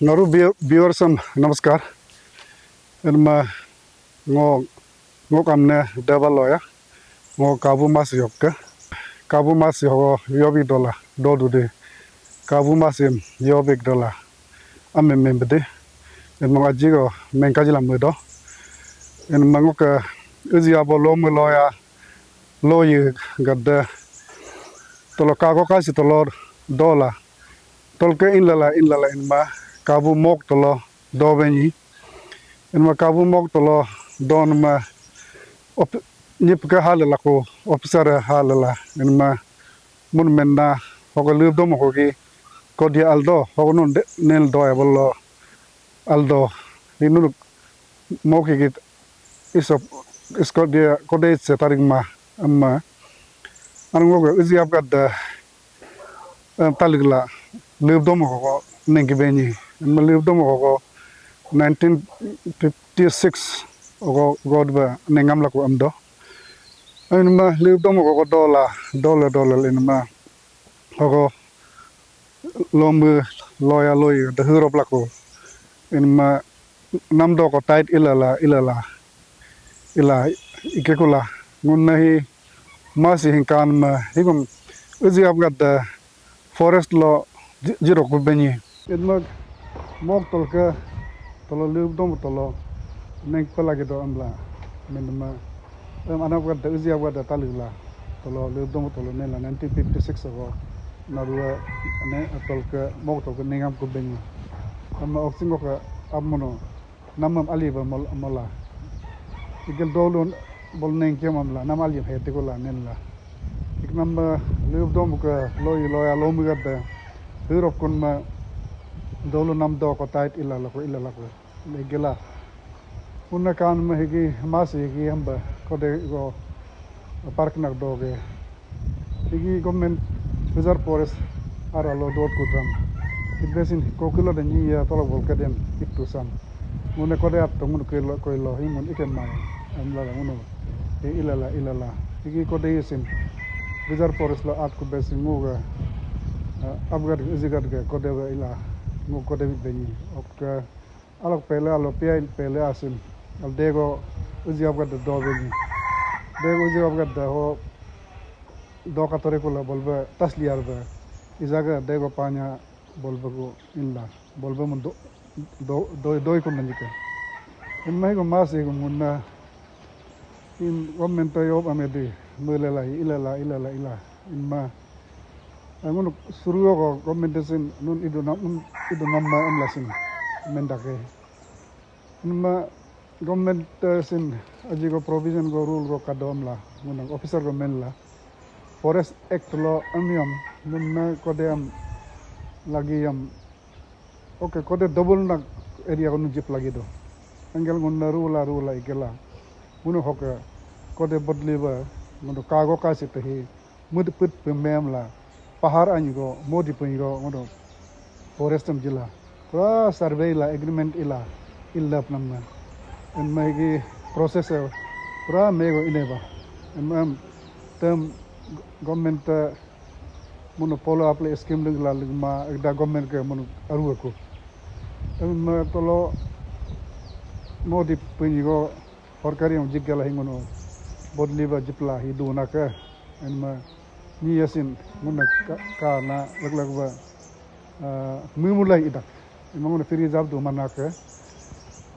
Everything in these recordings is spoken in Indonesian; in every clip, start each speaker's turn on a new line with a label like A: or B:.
A: Naru viewersam namaskar. Enma ngo kamne devalo ya. Ngo kabu mas yokka. Kabu mas yo yobi dola dodu de. Kabu mas yobik dola. Amme membede. Enma ajigo menkajila mudo. Enma ngo ka uziabo lomu loya loyi gadda. Tolo kago kasi tolo dola. Tolke inlala enma kabu mok tolo dobeni enma kabu mok tolo donma nyipka halala ko officer halala enma mun menna hogo lubdo mo hogi kodi aldo hogo non nel do ebolo aldo inu moki git isop iskodia kode se tarigma amma angogo uziab gadda taligla lubdo mo hogo nengibeni enma lubdo mo hogo 1956 ogo godba nengamla ko amdo enma lubdo mo hogo dola enma hogo lombu loya loy de hurop lako enma namdo ko tight ilala ikekula ngunnahi masi hinkan ma higum uziab gadda forest lo jiro ko benyi enma mok tolka tolo lubdom tolo neng pelagi do amla menma anak gadda uziab gadda taligla tolo lubdom tolo nela 1956 ago narua ne tolka mok tolka nengam ko benyi amma oksingo ka ammono namam aliba mola igel dolon bol neng kemamla nam alim hete ko la nenla iknamba lubdom ka loya lomu gadda hurop kon ma dolo nam do ko tight ilala ko legela unna kan ma higi masi higi hamba ko de go park nak doge higi government reserve forest ara lo dot ko tam ibesin ko kilo de ni ya tolo bol kaden itu sam munne ko de at mun ko lo himun ikem ma amla muno ilala higi ko de isin reserve forest lo at ko besin nguga abgar izigat ke ko de ila ngo ko de beni ok alok pele asim al dego uziab gadda do beni dego uziab gadda ho do ka tore ko la bolba tasliar ba izaga dego panya bolba ko illa bolba mun do ko nandika imai ko masi ko munna in government yo amedi mulela ilala imma angun suruo ko government nun idu namma amlasin mendake numa government sin aji ko provision go rule go kadomla munang officer go menla forest act lo amiam munna kodem lagi yam oke kode double nak area ko nujip lagi do angel ngunna rula ikela muno hoka kode bodliba muno kago kasi tahi mudput pememla pahar anjgo modi pengo ngodo forestam jila pra survey la agreement illa namna en magi process pra mego ineba en term government muno polo aple scheme la ma da government ke muno aru ko en tolo modi pengo horkari om jigala hingono bodliba jipla hiduna ka en ma ni yasin muna kana lagba mumulai idak imang firi jab do manaka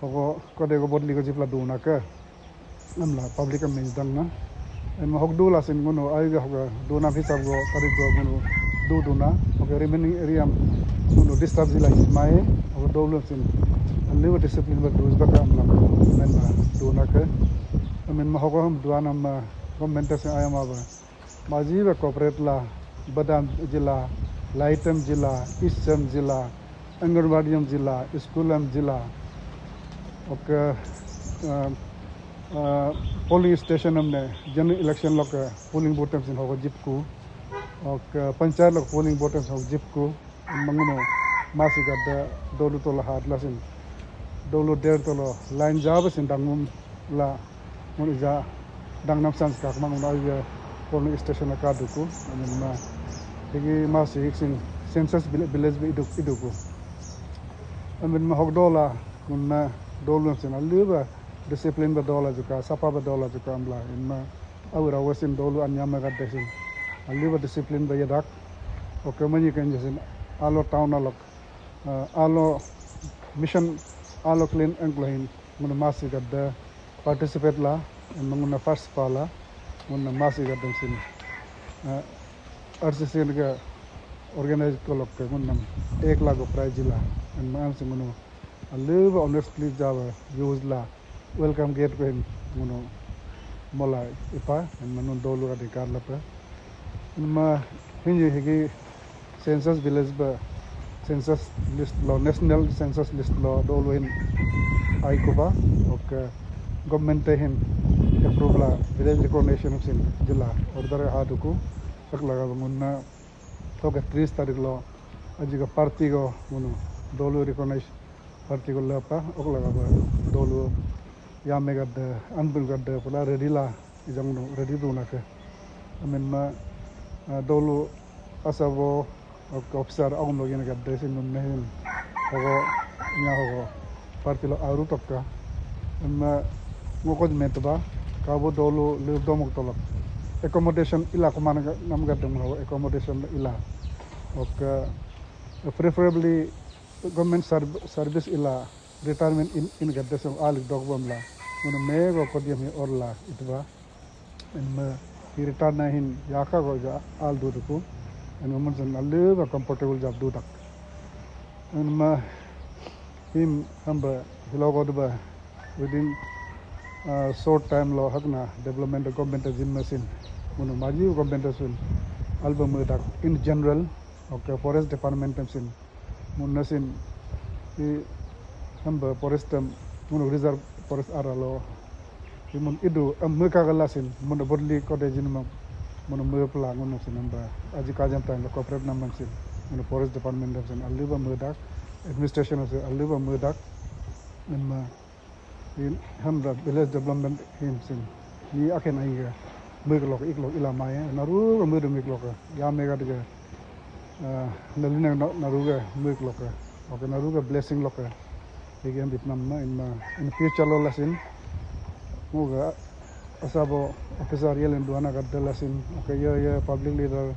A: hogo kode go bodli go jipla do naka amla public am dangna em hogdula sin gono aiga hoga do na hisab go tarik go gono do na hoga remaining area gono disturb zila mai hoga dolo sin lewa discipline ba do ba amla men do naka men ma hogo ham duana ma government se ayama ba Majiba corporate la Badam Jilla, Laitam Jilla, Isam Jilla, Angarwadiam Jilla, Schoolam Jilla, okay, polling station amne general election lok polling booths in hogo jipku, okay, panchayat lok polling booths hogo jipku, manguno masi gadda dolu tola hadlasin, dolu der tolo line jabas in dangum la munija dangnam sans kak manguno aja polling station ka duku anima higi masi hiksin census village be iduku amin ma hok dola munna dolun sin aluba discipline ba dola juga sapa ba dola juga amla inma awra wasin dolu anyama gadde sin aluba discipline ba yadak oke mani kan jasin alo town alok alo mission alo clean anglahin mun masi gadda participate la mun first pala mun masi gadde sin RCC ga organize kolok ke mun 1 lakh prize la and man se mun live honestly java use la welcome gate pen mun mola ipa and mun dolu ga dikar la pa ma hinji higi census village ba census list law national census list law dolu in ai ko ba ok government hin approve la village recognition sin jilla order haduku tak laga munna to ke 30 tarik lo ajiga party go munu dolu recognize party go lapa ok laga ba dolu ya mega de anbul gadde pula ready la ijang no ready do na ke amen ma dolu asabo officer agun lo gene gadde sin nun nehin hogo nya hogo party lo aru tokka amma ngokod metba kabo dolu le domok tolak accommodation ila kumana nam gadam ho accommodation ila ok preferably government service ila retirement in gadasam alik dogbam la mun me go kodiyam orla itba en ma retire na hin yaka go ja al duduku en mun san alle ba comfortable job dudak en ma him hamba hilogo ba within short time lo hakna development government jim machine mun maji government sun album dak in general okay forest department sin mun nasin i hamba forest mun reserve forest aralo mun idu am ka galasin mun bodli ko de jinma mun me pla mun sin hamba aji kajam time lo corporate namam sin mun forest department sin alliba mudak administration of alliba mudak amma in hamba village development him sin ni aken aiga meglok iklok ila maya naru medem iklok ya mega de nalina naruga meglok oke naruga blessing lok again bitnam na in future lo lasin moga asabo officer yelen duana gadda lasin oke ya public leader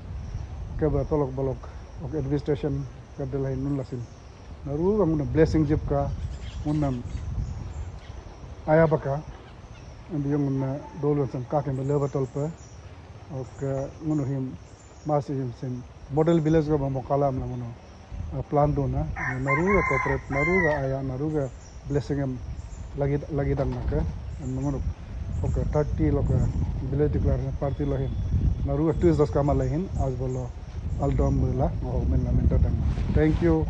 A: ke ba tolok bolok oke administration gadda lain nun lasin naruga mun blessing jipka munam aya baka and yung dolu san kaken be leba tolpa ok ngono him masi him sin model village go mo kalam na ngono plan do na naruga corporate naruga aya naruga blessing em lagi dang naka and ngono ok 30 loka village declaration party lahin naruga 2 das kama lahin as bolo aldom mula ngo men la menta dang thank you